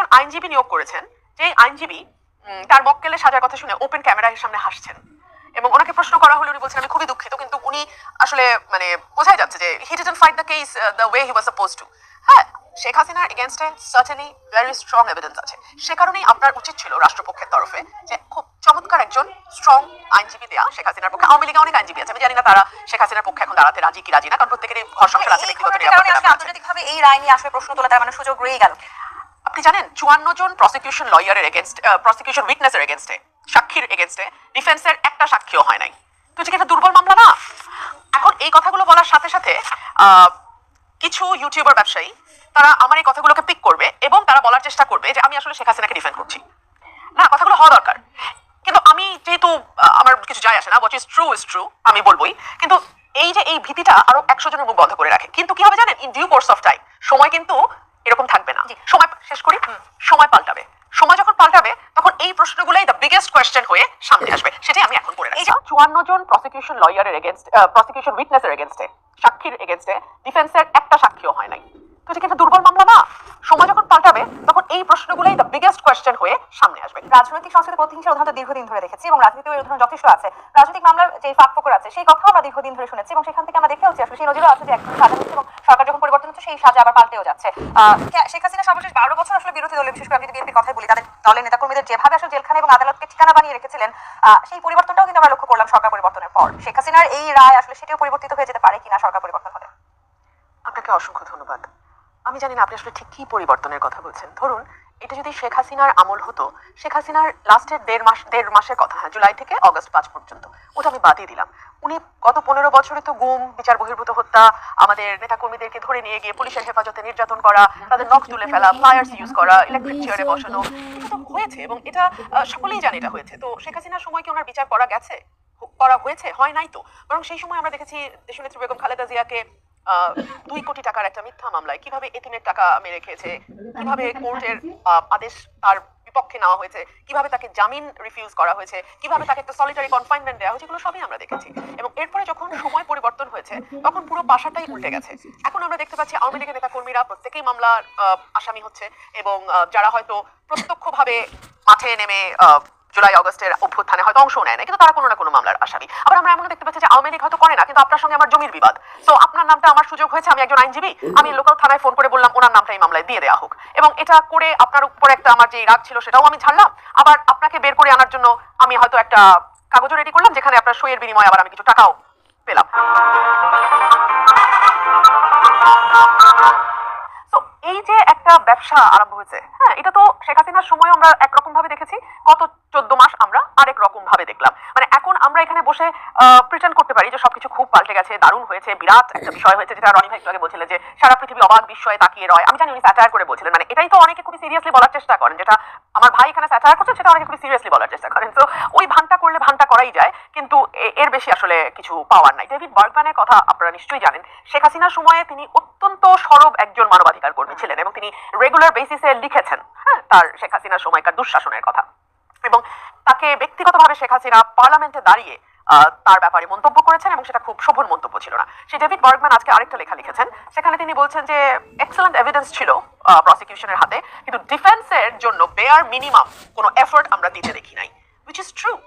একজন আইনজীবী নিয়োগ করেছেন, যে আইনজীবী তার মক্কেলের সাজার কথা শুনে ওপেন ক্যামেরার সামনে হাসছেন এবং ওনাকে প্রশ্ন করা হলে উনি বলছেন আমি খুবই দুঃখিত, কিন্তু উনি আসলে মানে বোঝাই যাচ্ছে যে he didn't fight the case the way he was supposed to. হ্যাঁ, শেখ হাসিনার এগেইনস্টে সার্টেনলি ভেরি স্ট্রং এভিডেন্স আছে। সে কারণেই আপনার উচিত ছিল রাষ্ট্রপক্ষের তরফে যে খুব চমৎকার একজন স্ট্রং আইনজীবী দেয়া শেখ হাসিনার পক্ষে। আওয়ামী লীগে অনেক আইনজীবী আছে, আমি জানি না তারা শেখ হাসিনার পক্ষে এখন দাঁড়াতে রাজি কি রাজি না, কারণ প্রত্যেকেরই ঘর সংসার আছে, ব্যক্তিগত নিরাপত্তা। আন্তর্জাতিকভাবে এই রায় নিয়ে আসলে প্রশ্ন তোলা তার মানে সুযোগ রয়ে গেল। আপনি জানেন 54 জন প্রসিকিউশন লয়ারের এগেইনস্ট, প্রসিকিউশন উইটনেসের এগেইনস্টে, সাক্ষীর এগেইনস্টে ডিফেন্সের একটা সাক্ষীও হয় নাই। তো এটা কি একটা দুর্বল মামলা না? এখন এই কথাগুলো বলার সাথে সাথে কিছু ইউটিউবার ব্যবসায়ী তারা আমার এই কথাগুলোকে পিক করবে এবং তারা বলার চেষ্টা করবে যে আমি আসলে শেখ হাসিনাকে ডিফেন্ড করছি। না, কথাগুলো হওয়া দরকার, কিন্তু আমি যেহেতু আমার কিছু যায় আসে না, what is true is true, আমি বলবোই। কিন্তু এই যে এই ভীতিটা আরো 100 জনের মুখ বন্ধ করে রাখে। কিন্তু কি হবে জানেন, in due course of time, সময় কিন্তু এরকম থাকবে না। সময় শেষ করি, সময় পাল্টাবে। সময় যখন পাল্টাবে তখন এই প্রশ্নগুলোই দ্য বিগেস্ট কোয়েশ্চেন হয়ে সামনে আসবে। সেটাই আমি এখন করে রাখি। এই যে 54 জন প্রসিকিউশন লয়ারের এগেইনস্ট, প্রসিকিউশন উইটনেসের এগেইনস্টে, সাক্ষীর এগেইনস্টে ডিফেন্সের একটা সাক্ষীও হয় নাই। তো এটা কি একটা দুর্বল মামলা না? সময় যখন পাল্টাবে তখন এই প্রশ্নগুলোই দ্য বিগেস্ট কোয়েশ্চেন হয়ে সামনে আসবে। রাজনৈতিক সংস্কৃতি প্রতিহিংসা উদাহরণ দীর্ঘদিন ধরে দেখেছি এবং রাজনীতিও এই উদাহরণ যথেষ্ট আছে। রাজনৈতিক মামলার যে ফাঁক ফোকর আছে সেই কথাও আমরা দীর্ঘদিন ধরে শুনেছি এবং সেখান থেকে আমরা দেখেও আসলে সেই নজিরও আছে যে একজন সাজা হচ্ছে এবং সরকার যখন পরিবর্তন হচ্ছে সেই সাজা আবার পাল্টেও যাচ্ছে। শেখ হাসিনা সর্বশেষ 12 বছর আসলে বিরোধী দলের, বিশেষ করে আমি যদি বিএনপির কথাই বলি, তাদের দলের নেতাকর্মীদের যেভাবে আসলে জেলখানা এবং আদালতকে ঠিকানা বানিয়ে রেখেছিলেন, সেই পরিবর্তনটাও কিন্তু আমরা লক্ষ্য করলাম সরকার পরিবর্তনের পর। শেখ হাসিনার এই রায় আসলে সেটাও পরিবর্তিত হয়ে যেতে পারে কিনা সরকার পরিবর্তন হলে? আপনাকে অসংখ্য ধন্যবাদ। আমি জানি না আপনি আসলে ঠিক কি পরিবর্তনের কথা বলছেন। ধরুন এটা যদি শেখ হাসিনার আমল হতো, শেখ হাসিনার লাস্টের দেড় মাসের কথা, হ্যাঁ, জুলাই থেকে অগস্ট 5 পর্যন্ত, ওটা আমি বাদই দিলাম। উনি গত 15 বছরে তো গুম, বিচার বহির্ভূত হত্যা, আমাদের নেতাকর্মীদেরকে ধরে নিয়ে গিয়ে পুলিশের হেফাজতে নির্যাতন করা, তাদের নখ তুলে ফেলা, ফ্লায়ার্স ইউজ করা, ইলেকট্রিক চেয়ারে বসানো, এটা তো হয়েছে এবং এটা সকলেই জানে এটা হয়েছে। তো শেখ হাসিনার সময় কি ওনার বিচার করা গেছে, করা হয়েছে? হয় নাই তো। বরং সেই সময় আমরা দেখেছি দেশনেত্রী বেগম খালেদা জিয়াকে 2 কোটি টাকার একটা মিথ্যা মামলায় কিভাবে এতিমের টাকা মেরে খেয়েছে, কিভাবে কোর্টের আদেশ তার বিপক্ষে নেওয়া হয়েছে, কিভাবে তাকে জামিন রিফিউজ করা হয়েছে, কিভাবে তাকে একটা সলিটারি কনফাইনমেন্ট দেওয়া হয়েছে, এগুলো সবই আমরা দেখেছি। এবং এরপরে যখন সময় পরিবর্তন হয়েছে তখন পুরো পাশাটাই উল্টে গেছে। এখন আমরা দেখতে পাচ্ছি আওয়ামী লীগের নেতা কর্মীরা প্রত্যেকেই মামলার আসামি হচ্ছে এবং যারা হয়তো প্রত্যক্ষভাবে মাঠে নেমে জুলাই অগস্টের অভ্যুত্থানে হয়তো অংশ নেয় না, কিন্তু তারা কোনো না কোনো মামলার আসামি। আবার আমরা এমন দেখতে পাচ্ছি যে আওয়ামী লীগ হয়তো করে না, কিন্তু আপনার সঙ্গে আমার জমির বিবাদ, সো আপনার নামটা আমার সুযোগ হয়েছে, আমি একজন আইনজীবী, আমি লোকাল থানায় ফোন করে বললাম ওনার নামটা এই মামলায় দিয়ে দেওয়া হোক, এবং এটা করে আপনার উপর একটা আমার যে রাগ ছিল সেটাও আমি ছাড়লাম। আবার আপনাকে বের করে আনার জন্য আমি হয়তো একটা কাগজও রেডি করলাম যেখানে আপনার সইয়ের বিনিময়ে আবার আমি কিছু টাকাও পেলাম। এই যে একটা ব্যবসা আরম্ভ হয়েছে, হ্যাঁ, এটা তো শেখ হাসিনার সময় আমরা একরকম ভাবে দেখেছি, গত 14 মাস আমরা আরেক রকম ভাবে দেখলাম। মানে এখন আমরা এখানে বসে প্রিটেন্ড করতে পারি যে সবকিছু খুব পাল্টে গেছে, দারুণ হয়েছে, বিরাট একটা বিষয় হয়েছে, যেটা রনি ভাই একটু আগে বলছিলেন যে সারা পৃথিবী অবাক বিস্ময়ে তাকিয়ে রয়। আমি জানি উনি স্যাটায়ার করে বলছিলেন, মানে এটাই তো অনেকে খুবই সিরিয়াসলি বলার চেষ্টা করেন, যেটা আমার ভাই এখানে স্যাটায়ার করছে সেটা অনেকে খুবই সিরিয়াসলি বলার চেষ্টা করেন। তো ওই ভানটা করলে ভানটা করাই যায়, কিন্তু এর বেশি আসলে কিছু পাওয়ার নাই। ডেভিড বার্গম্যানের কথা আপনারা নিশ্চয়ই জানেন। শেখ হাসিনার সময়ে তিনি অত্যন্ত সরব একজন মানবাধিকার কর্মী ছিলেন এবং তিনি রেগুলার বেসিসে লিখেছেন, হ্যাঁ, তার শেখ হাসিনার সময়কার দুঃশাসনের কথা, এবং তাকে ব্যক্তিগতভাবে শেখ হাসিনা পার্লামেন্টে দাঁড়িয়ে তার ব্যাপারে মন্তব্য করেছেন এবং সেটা খুব শোভন মন্তব্য ছিল না। সেই ডেভিড বার্গম্যান আজকে আরেকটা লেখা লিখেছেন, সেখানে তিনি বলছেন যে এক্সেলেন্ট এভিডেন্স ছিল প্রসিকিউশনের হাতে, কিন্তু ডিফেন্সের জন্য বেয়ার মিনিমাম কোনো এফোর্ট আমরা দিতে দেখি নাই, which is true.